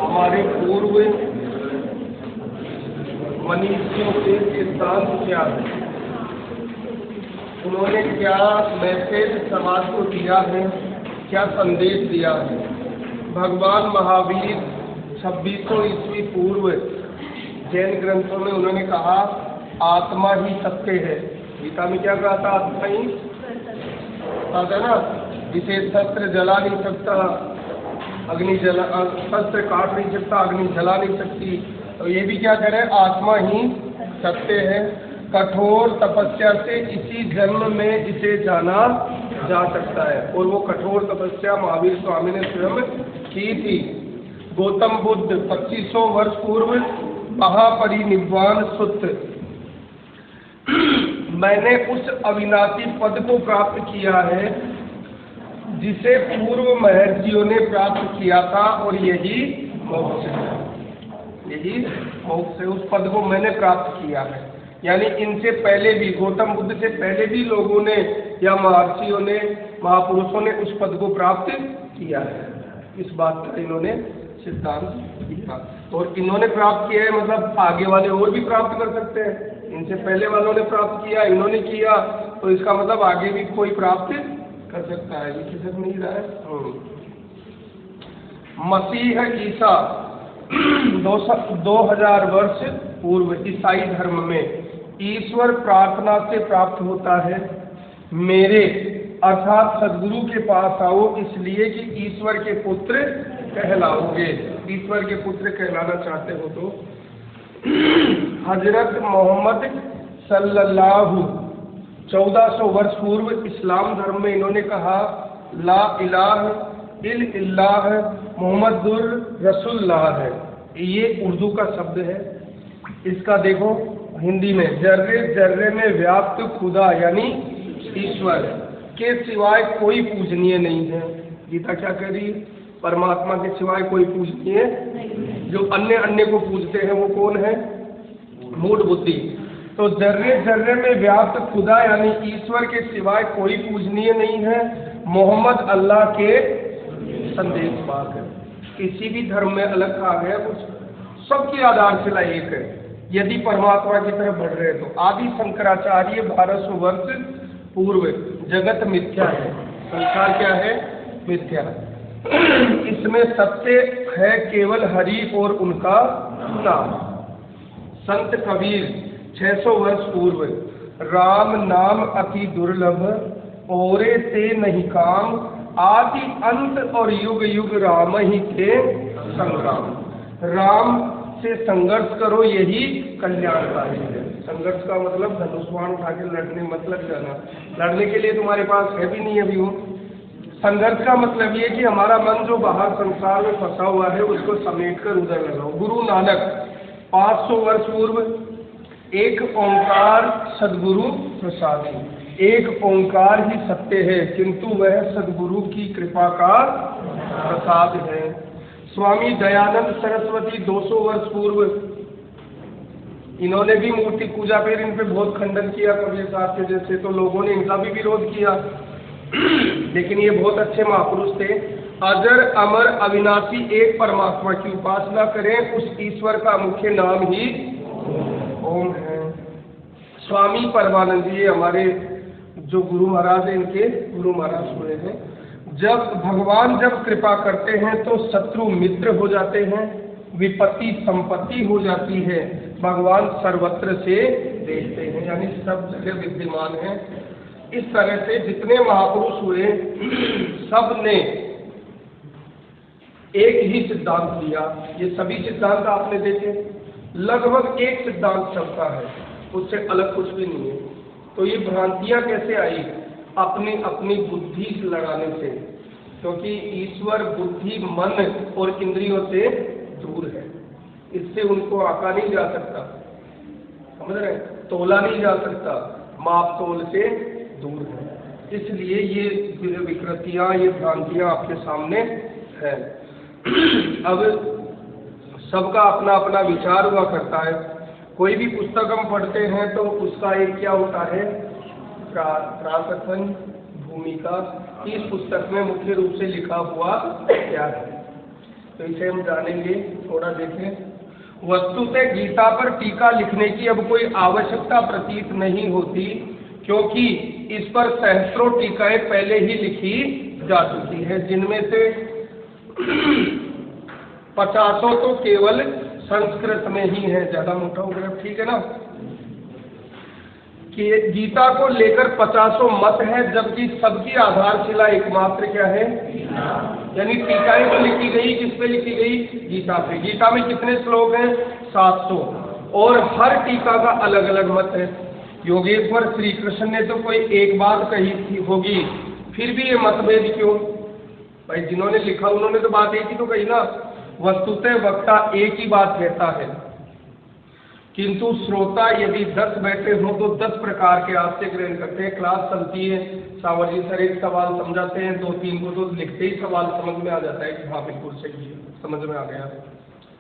हमारे पूर्व मनीषियों के सिद्धांत क्या है, उन्होंने क्या मैसेज समाज को दिया है, क्या संदेश दिया है। भगवान महावीर 2600 ईस्वी पूर्व जैन ग्रंथों में उन्होंने कहा आत्मा ही सत्य है। गीता में क्या कहा था? आत्मा ही कहा था ना, जिसे शस्त्र जला नहीं सकता, अग्नि जला, शस्त्र काट नहीं सकता, अग्नि जला नहीं सकती। तो ये भी क्या करे, आत्मा ही सत्य है। कठोर तपस्या से इसी जन्म में इसे जाना जा सकता है, और वो कठोर तपस्या महावीर स्वामी ने स्वयं की थी। गौतम बुद्ध 2500 वर्ष पूर्व महापरिनिर्वाण सूत्र, मैंने उस अविनाशी पद को प्राप्त किया है जिसे पूर्व महर्षियों ने प्राप्त किया था, और यही मोक्ष है। यही मोक्ष है, उस पद को मैंने प्राप्त किया है। यानी इनसे पहले भी, गौतम बुद्ध से पहले भी लोगों ने या महर्षियों ने, महापुरुषों ने उस पद को प्राप्त किया है। इस बात का इन्होंने सिद्धांत दिया, और इन्होंने प्राप्त किया है मतलब आगे वाले और भी प्राप्त कर सकते हैं। इनसे पहले वालों ने प्राप्त किया, इन्होंने किया, तो इसका मतलब आगे भी कोई प्राप्त कर सकता है। ये खिसक नहीं रहा है। मसीह ईसा 2000 वर्ष पूर्व ईसाई धर्म में ईश्वर प्रार्थना से प्राप्त होता है। मेरे अर्थात सदगुरु के पास आओ, इसलिए कि ईश्वर के पुत्र कहलाओगे। ईश्वर के पुत्र कहलाना चाहते हो तो हजरत मोहम्मद सल्लल्लाहु 1400 वर्ष पूर्व इस्लाम धर्म में इन्होंने कहा ला इलाह इल्लल्लाह मोहम्मदुर रसूलुल्लाह है। ये उर्दू का शब्द है। इसका देखो हिंदी में, जर्रे जर्रे में व्याप्त खुदा यानी ईश्वर के सिवाय कोई पूजनीय नहीं है। गीता क्या कह रही है? परमात्मा के सिवाय कोई पूजनीय नहीं। जो अन्य अन्य को पूजते हैं वो कौन है? मूढ़ बुद्धि। तो जर्रे जर्रे में व्याप्त खुदा यानी ईश्वर के सिवाय कोई पूजनीय नहीं है। मोहम्मद अल्लाह के संदेश पाक है। किसी भी धर्म में अलग कहा गया कुछ, सबकी आधारशिला एक है। यदि परमात्मा की तरफ बढ़ रहे तो आदि शंकराचार्य 1200 वर्ष पूर्व जगत मिथ्या है, संसार क्या है? मिथ्या। इसमें सत्य है केवल हरि और उनका नाम। संत कबीर 600 वर्ष पूर्व राम नाम अति दुर्लभ, औरे ते नहीं काम, आदि अंत और युग युग राम ही के संग्राम। राम से संघर्ष करो, यही कल्याणकारी है। संघर्ष का मतलब धनुष्वाण उठा के लड़ने मत लग जाना। लड़ने के लिए तुम्हारे पास है भी नहीं अभी वो। संघर्ष का मतलब ये कि हमारा मन जो बाहर संसार में फंसा हुआ है उसको समेट कर उधर लगाओ। गुरु नानक 500 वर्ष पूर्व एक ओंकार सदगुरु प्रसादी। एक ओंकार ही सत्य है, किंतु वह सदगुरु की कृपा का प्रसाद है। स्वामी दयानंद सरस्वती 200 वर्ष पूर्व, इन्होंने भी मूर्ति पूजा पर इन पे बहुत खंडन किया कबीर साहब के जैसे, तो लोगों ने इनका भी विरोध किया। लेकिन ये बहुत अच्छे महापुरुष थे। अजर अमर अविनाशी एक परमात्मा की उपासना करें, उस ईश्वर का मुख्य नाम ही ओम है। स्वामी परमानंद जी हमारे जो गुरु महाराज हैं, इनके गुरु महाराज हुए हैं। जब कृपा करते हैं तो शत्रु मित्र हो जाते हैं, विपत्ति संपत्ति हो जाती है। भगवान सर्वत्र से देखते हैं, यानी सब जगह विद्यमान है। इस तरह से जितने महापुरुष हुए सब ने एक ही सिद्धांत दिया। ये सभी सिद्धांत आपने देखे, लगभग एक सिद्धांत चलता है, उससे अलग कुछ भी नहीं है। तो ये भ्रांतियां कैसे आई? अपनी अपनी बुद्धि लगाने से, क्योंकि ईश्वर बुद्धि मन और इंद्रियों से दूर है। इससे उनको आका नहीं जा सकता, समझ रहे? तोला नहीं जा सकता, माप तोल से दूर है। इसलिए ये विकृतियां, ये भ्रांतियां आपके सामने है। अब सबका अपना अपना विचार हुआ करता है। कोई भी पुस्तक हम पढ़ते हैं तो उसका एक क्या होता है? प्राकथन, भूमिका। इस पुस्तक में मुख्य रूप से लिखा हुआ क्या है? तो इसे हम जानेंगे, थोड़ा देखें। वस्तुतः गीता पर टीका लिखने की अब कोई आवश्यकता प्रतीत नहीं होती, क्योंकि इस पर सहस्त्रों टीकाएं पहले ही लिखी जा चुकी है, जिनमें से 50 तो केवल संस्कृत में ही है। ज्यादा मोटा हो गया, ठीक है ना। कि गीता को लेकर 50 मत है, जबकि सबकी आधारशिला एकमात्र क्या है? यानी टीकाएं तो लिखी गई, किस पे लिखी गई? गीता पे। गीता में कितने श्लोक हैं? 700, और हर टीका का अलग अलग मत है। योगेश्वर श्री कृष्ण ने तो कोई एक बात कही थी होगी, फिर भी ये मतभेद क्यों? भाई जिन्होंने लिखा उन्होंने तो बात एक ही तो कही ना। वस्तुतः वक्ता एक ही बात कहता है, किंतु श्रोता यदि 10 बैठे हो तो 10 प्रकार के आशय ग्रहण करते हैं। क्लास चलती है, सावर जी सर एक सवाल समझाते हैं, 2-3 को तो लिखते ही सवाल समझ में आ जाता है कि हाँ बिल्कुल सही है, समझ में आ गया।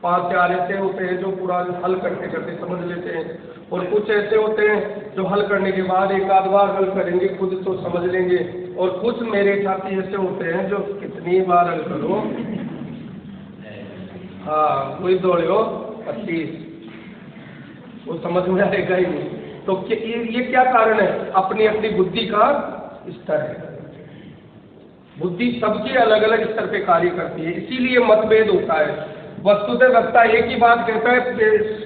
5-4 ऐसे होते हैं जो पूरा हल करते करते समझ लेते हैं, और कुछ ऐसे होते हैं जो हल करने के बाद एक आध बार हल करेंगे खुद तो समझ लेंगे, और कुछ मेरे साथी ऐसे होते हैं जो कितनी बार हल करो, हाँ कोई दौड़ो 25, वो समझ में आएगा ही नहीं। तो ये क्या कारण है? अपनी अपनी बुद्धि का स्तर है। बुद्धि सबकी अलग अलग स्तर पे कार्य करती है, इसीलिए मतभेद होता है। वस्तुतः वक्ता एक ही बात कहता है,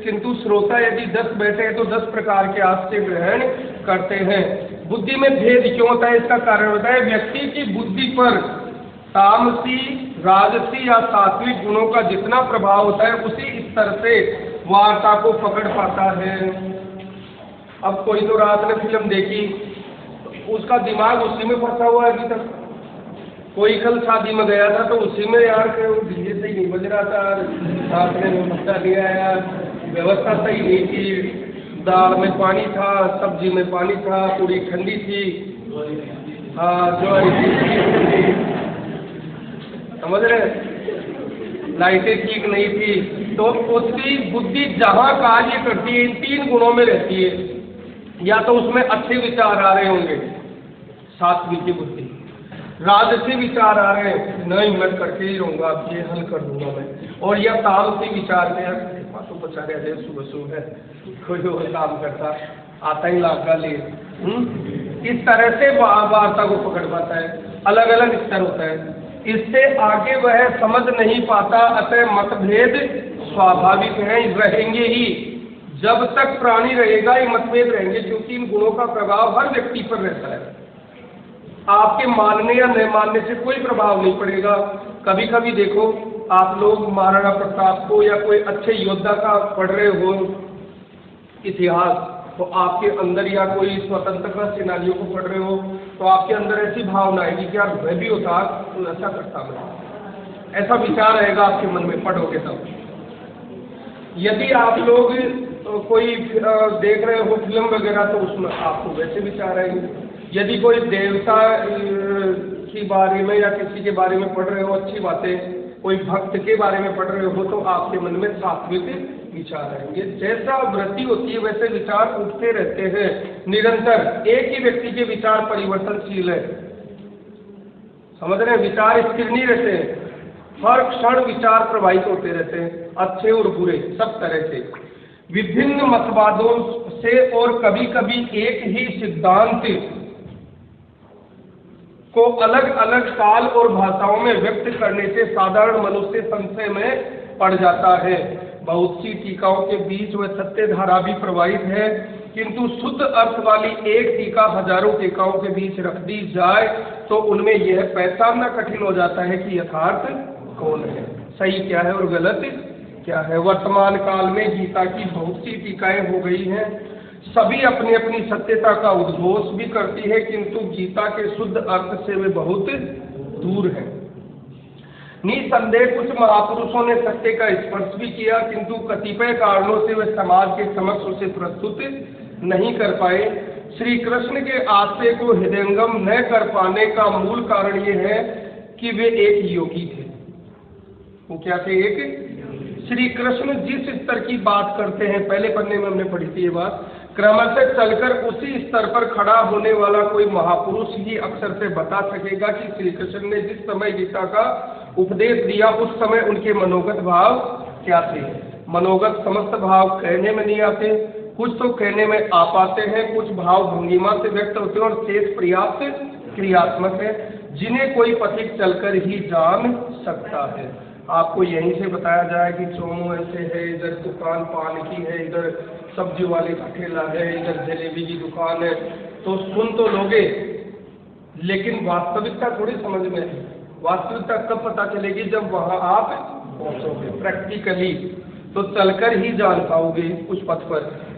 किंतु श्रोता यदि 10 बैठे हैं तो 10 प्रकार के आशय ग्रहण करते हैं। बुद्धि में भेद क्यों होता है? इसका कारण होता है व्यक्ति की बुद्धि पर तामसी, राजसी या सात्विक गुणों का जितना प्रभाव होता है, उसी स्तर से वार्ता को पकड़ पाता है। अब कोई तो रात ने फिल्म देखी, उसका दिमाग उसी में फंसा हुआ है अभी तक। कोई कल शादी में गया था तो उसी में यार डीजे सही नहीं बज रहा था, रात ने मचा दिया यार, व्यवस्था सही नहीं थी, दाल में पानी था, सब्जी में पानी था, पूरी ठंडी थी, हाँ जो समझ रहे, लाइटें ठीक नहीं थी। तो उसकी बुद्धि जहाँ कार्य करती है इन 3 गुणों में रहती है। या तो उसमें अच्छे विचार आ रहे होंगे, सात्विक की बुद्धि, राजसी विचार आ रहे हैं, नहीं मैं करके ही रहूंगा, अब ये हल कर दूंगा मैं, और या तामसी विचार में तो बचा रहे सुबह सुबह कोई और काम करता आता ही लागा ले, इस तरह से वार्ता को पकड़ पाता है। अलग अलग स्तर होता है, इससे आगे वह समझ नहीं पाता। अतः मतभेद स्वाभाविक है, रहेंगे ही, जब तक प्राणी रहेगा ये मतभेद रहेंगे, क्योंकि इन गुणों का प्रभाव हर व्यक्ति पर रहता है। आपके मानने या न मानने से कोई प्रभाव नहीं पड़ेगा। कभी कभी देखो आप लोग महाराणा प्रताप को या कोई अच्छे योद्धा का पढ़ रहे हो इतिहास, तो आपके अंदर, या कोई स्वतंत्रता सेनानियों को पढ़ रहे हो तो आपके अंदर ऐसी भावना आएगी कि यार मैं भी होता तो ऐसा करता, मैं ऐसा विचार आएगा आपके मन में पढ़ोगे तब। यदि आप लोग कोई देख रहे हो फिल्म वगैरह तो उसमें आपको वैसे विचार आएंगे। यदि कोई देवता के बारे में या किसी के बारे में पढ़ रहे हो अच्छी बातें, कोई भक्त के बारे में पढ़ रहे हो तो आपके मन में सात्विक विचार आएंगे। जैसा वृत्ति होती है वैसे विचार उठते रहते हैं निरंतर। एक ही व्यक्ति के विचार परिवर्तनशील है, समझ रहे हैं, विचार स्थिर नहीं रहते हैं, हर क्षण विचार प्रभावित होते रहते हैं, अच्छे और बुरे सब तरह से, विभिन्न मतवादों से, और कभी कभी एक ही सिद्धांत को अलग अलग काल और भाषाओं में व्यक्त करने से साधारण मनुष्य संशय में पड़ जाता है। बहुत सी टीकाओं के बीच वह सत्य धारा भी प्रवाहित है, किंतु शुद्ध अर्थ वाली एक टीका हजारों टीकाओं के बीच रख दी जाए तो उनमें यह पहचानना कठिन हो जाता है कि यथार्थ कौन है, सही क्या है और गलत क्या है। वर्तमान काल में गीता की बहुत सी टीकाएं हो गई हैं, सभी अपनी अपनी सत्यता का उद्घोष भी करती है, किंतु गीता के शुद्ध अर्थ से वे बहुत दूर हैं। निसंदेह कुछ महापुरुषों ने सत्य का स्पर्श भी किया, किंतु कतिपय कारणों से वे समाज के समक्ष उसे प्रस्तुत नहीं कर पाए। श्री कृष्ण के आशय को हृदयंगम न कर पाने का मूल कारण ये है कि वे एक योगी थे। वो क्या थे? एक श्री कृष्ण जिस स्तर की बात करते हैं, पहले पन्ने में हमने पढ़ी थी ये बात, क्रमशः चलकर उसी स्तर पर खड़ा होने वाला कोई महापुरुष ही अक्सर से बता सकेगा कि श्री कृष्ण ने जिस समय गीता का उपदेश दिया उस समय उनके मनोगत भाव क्या थे। मनोगत समस्त भाव कहने में नहीं आते, कुछ तो कहने में आ पाते हैं, कुछ भाव भंगिमा से व्यक्त होते हैं और शेष पर्याप्त क्रियात्मक है, जिन्हें कोई पथिक चलकर ही जान सकता है। आपको यहीं से बताया जाए कि चोमू ऐसे है, इधर दुकान पान की है, इधर सब्जी वाले का ठेला है, इधर जलेबी की दुकान है, तो सुन तो लोगे, लेकिन वास्तविकता थोड़ी समझ में है। वास्तविकता कब पता चलेगी, जब वहाँ आप पहुँचोगे प्रैक्टिकली, तो चलकर ही जान पाओगे उस पथ पर।